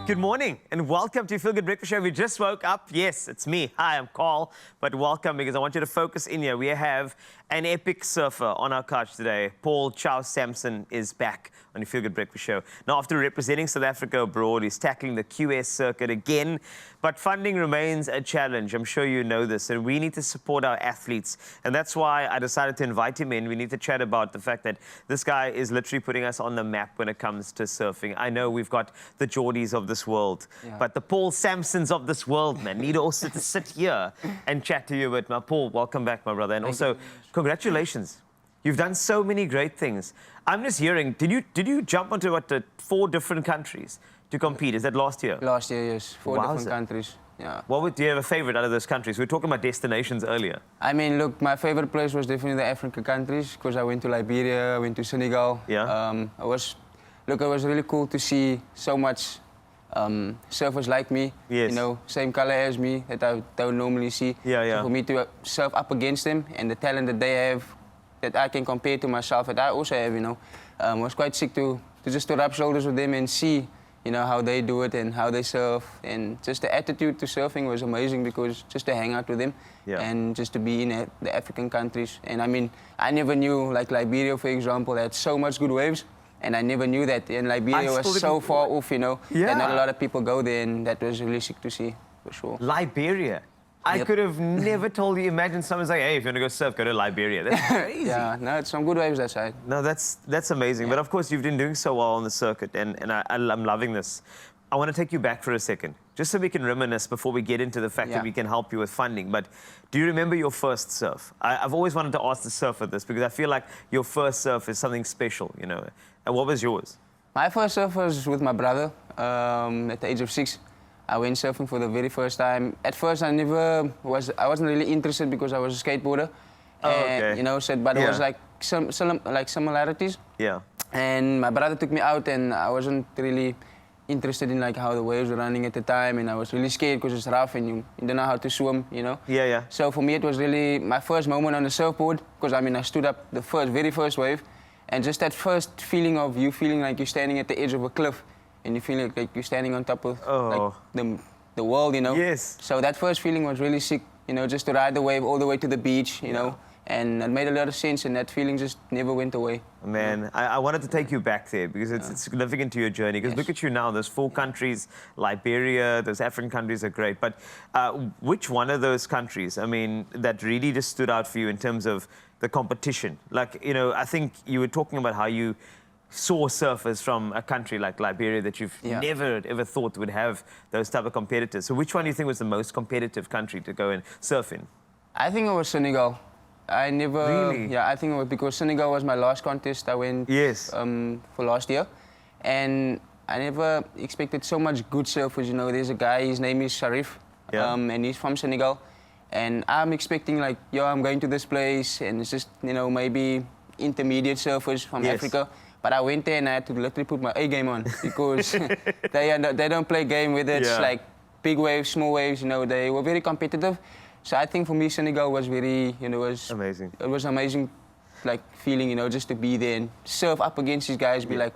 Good morning and welcome to Feel Good Breakfast Show. We just woke up. Yes, it's me. Hi, I'm Carl, but welcome because I want you to focus in here. We have an epic surfer on our couch today. Paul Chow Sampson is back on the Feel Good Breakfast Show. Now, after representing South Africa abroad, he's tackling the QS circuit again, but funding remains a challenge. I'm sure you know this, and we need to support our athletes, and that's why I decided to invite him in. We need to chat about the fact that this guy is literally putting us on the map when it comes to surfing. I know we've got the Geordies of this world, but the Paul Sampsons of this world, man, need also to sit here and chat to you. But Paul, welcome back, my brother, and also congratulations. You've done so many great things. I'm just hearing, did you jump onto the 4 different countries to compete? Is that last year? Last year, yes. 4 different countries. Yeah. Do you have a favorite out of those countries? We were talking about destinations earlier. I mean, look, my favorite place was definitely the African countries because I went to Liberia, I went to Senegal. Yeah. It was really cool to see so much surfers like me. Yes. You know, same color as me that I don't normally see. Yeah. So for me to surf up against them and the talent that they have, that I can compare to myself, that I also have, you know, was quite sick to just rub shoulders with them and see, you know, how they do it and how they surf, and just the attitude to surfing was amazing because just to hang out with them and just to be in the African countries. And I mean, I never knew, like Liberia, for example, had so much good waves, and I never knew that. And Liberia was so far off, you know, that not a lot of people go there, and that was really sick to see, for sure. Liberia? I could have never told you. Imagine someone's like, hey, if you want to go surf, go to Liberia. That's crazy. Yeah, no, it's some good waves that side. No, that's amazing. But of course, you've been doing so well on the circuit, and I'm loving this. I want to take you back for a second, just so we can reminisce before we get into the fact that we can help you with funding. But do you remember your first surf? I've always wanted to ask the surfer this because I feel like your first surf is something special, you know. And what was yours? My first surf was with my brother at the age of 6. I went surfing for the very first time. At first, I wasn't really interested because I was a skateboarder. You know, but it was like some similarities. Yeah. And my brother took me out, and I wasn't really interested in like how the waves were running at the time, and I was really scared because it's rough and you don't know how to swim, you know. Yeah. So for me, it was really my first moment on the surfboard because I mean I stood up the very first wave, and just that first feeling of you feeling like you're standing at the edge of a cliff. And you feel like you're standing on top of like, the world, you know? Yes. So that first feeling was really sick, you know, just to ride the wave all the way to the beach, you know? And it made a lot of sense, and that feeling just never went away. Man, I wanted to take you back there because it's significant to your journey. Because look at you now, those 4 countries, Liberia, those African countries are great. But which one of those countries, I mean, that really just stood out for you in terms of the competition? Like, you know, I think you were talking about how you saw surfers from a country like Liberia that you've never ever thought would have those type of competitors. So which one do you think was the most competitive country to go and surf in? I think it was Senegal. I never... Really? Yeah, I think it was because Senegal was my last contest I went for last year. And I never expected so much good surfers, you know. There's a guy, his name is Sharif, and he's from Senegal. And I'm expecting like, I'm going to this place, and it's just, you know, maybe intermediate surfers from Africa. But I went there and I had to literally put my A game on because they don't play game with it. It's like big waves, small waves, you know, they were very competitive. So I think for me, Senegal was very, you know, amazing. It was amazing, like, feeling, you know, just to be there and surf up against these guys, be like,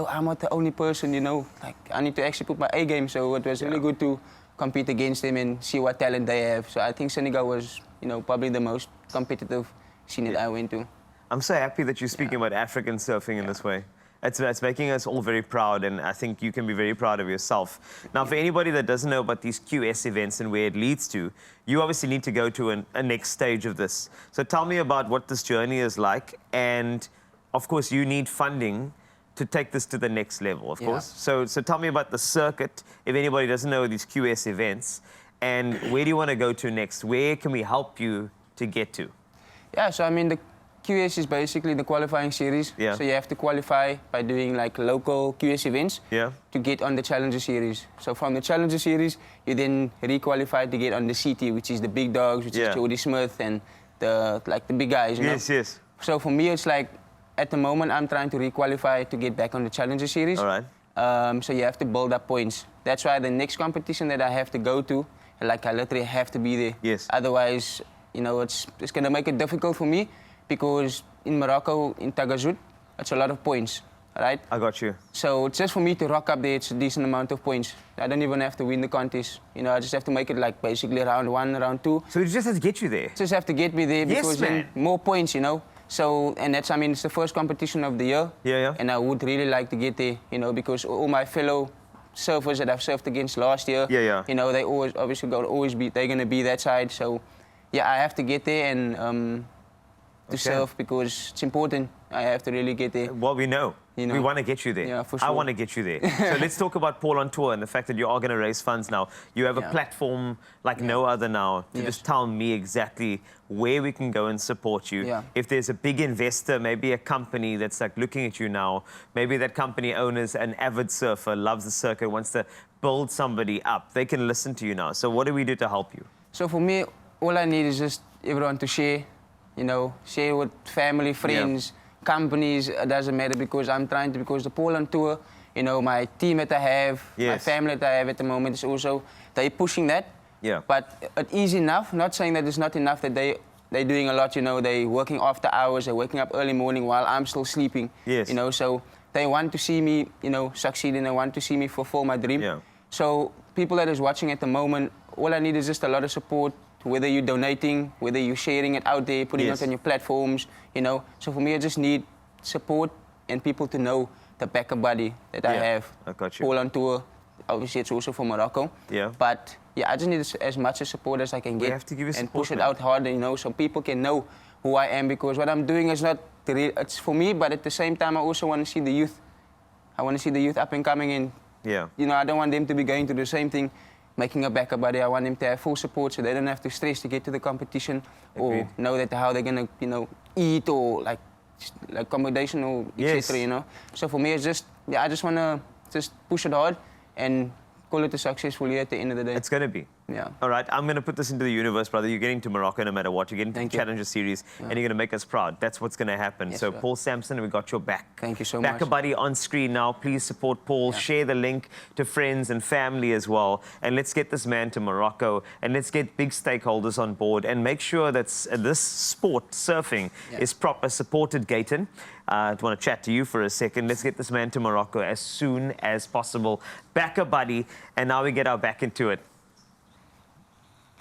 I'm not the only person, you know, like, I need to actually put my A game. So it was really good to compete against them and see what talent they have. So I think Senegal was, you know, probably the most competitive scene that I went to. I'm so happy that you're speaking about African surfing in this way. It's making us all very proud, and I think you can be very proud of yourself. Now, for anybody that doesn't know about these QS events and where it leads to, you obviously need to go to a next stage of this. So tell me about what this journey is like, and of course, you need funding to take this to the next level, of course. So tell me about the circuit, if anybody doesn't know these QS events, and where do you want to go to next? Where can we help you to get to? Yeah, so I mean, the QS is basically the qualifying series. So you have to qualify by doing like local QS events to get on the Challenger series. So from the Challenger series, you then re-qualify to get on the CT, which is the big dogs, which is Jody Smith and the big guys. You know? Yes. So for me, it's like at the moment I'm trying to re-qualify to get back on the Challenger series. All right. So you have to build up points. That's why the next competition that I have to go to, like I literally have to be there. Yes. Otherwise, you know, it's gonna make it difficult for me. Because in Morocco, in Tagazout, it's a lot of points. right? I got you. So just for me to rock up there, it's a decent amount of points. I don't even have to win the contest. You know, I just have to make it like basically round 1, round 2. So it just has to get you there? Just have to get me there because then more points, you know. So, and that's, I mean, it's the first competition of the year. Yeah. And I would really like to get there, you know, because all my fellow surfers that I've surfed against last year, you know, they always, obviously, they're going to be that side. So, yeah, I have to get there and to surf because it's important. I have to really get there. Well, we know. You know, we want to get you there. Yeah, for sure. I want to get you there. So let's talk about Paul on Tour and the fact that you are going to raise funds now. You have a platform like no other now to just tell me exactly where we can go and support you. If there's a big investor, maybe a company that's like looking at you now, maybe that company owner's an avid surfer, loves the circuit, wants to build somebody up, they can listen to you now. So what do we do to help you? So for me, all I need is just everyone to share, you know, share with family, friends, companies, it doesn't matter because I'm trying to, because the Paul on Tour, you know, my team that I have, my family that I have at the moment is also, they're pushing that. But it is enough, not saying that it's not enough, that they're doing a lot, you know, they're working after hours, they're waking up early morning while I'm still sleeping. You know, so they want to see me, you know, succeed and they want to see me fulfill my dream. So people that is watching at the moment, all I need is just a lot of support, whether you're donating, whether you're sharing it out there, putting it on your platforms, you know. So for me, I just need support and people to know the backup buddy that I have. I got you. Paul on Tour, obviously it's also for Morocco. But yeah, I just need as much support as I can get. We have to give you support, and push it out harder, you know, so people can know who I am, because what I'm doing is not, it's for me, but at the same time, I also want to see the youth. I want to see the youth up and coming in. You know, I don't want them to be going through the same thing, making a backup buddy. I want them to have full support so they don't have to stress to get to the competition or know that how they're going to, you know, eat or like accommodation or etc. You know. So for me, it's just, I just want to just push it hard and call it a successful year at the end of the day. It's going to be. All right, I'm going to put this into the universe, brother. You're getting to Morocco no matter what. You're getting to the Challenger Series, and you're going to make us proud. That's what's going to happen. So, Paul Sampson, we got your back. Thank you so much. Backup buddy on screen now. Please support Paul. Share the link to friends and family as well. And let's get this man to Morocco, and let's get big stakeholders on board, and make sure that this sport, surfing, is proper supported, Gayton. I want to chat to you for a second. Let's get this man to Morocco as soon as possible. Backup buddy, and now we get our back into it.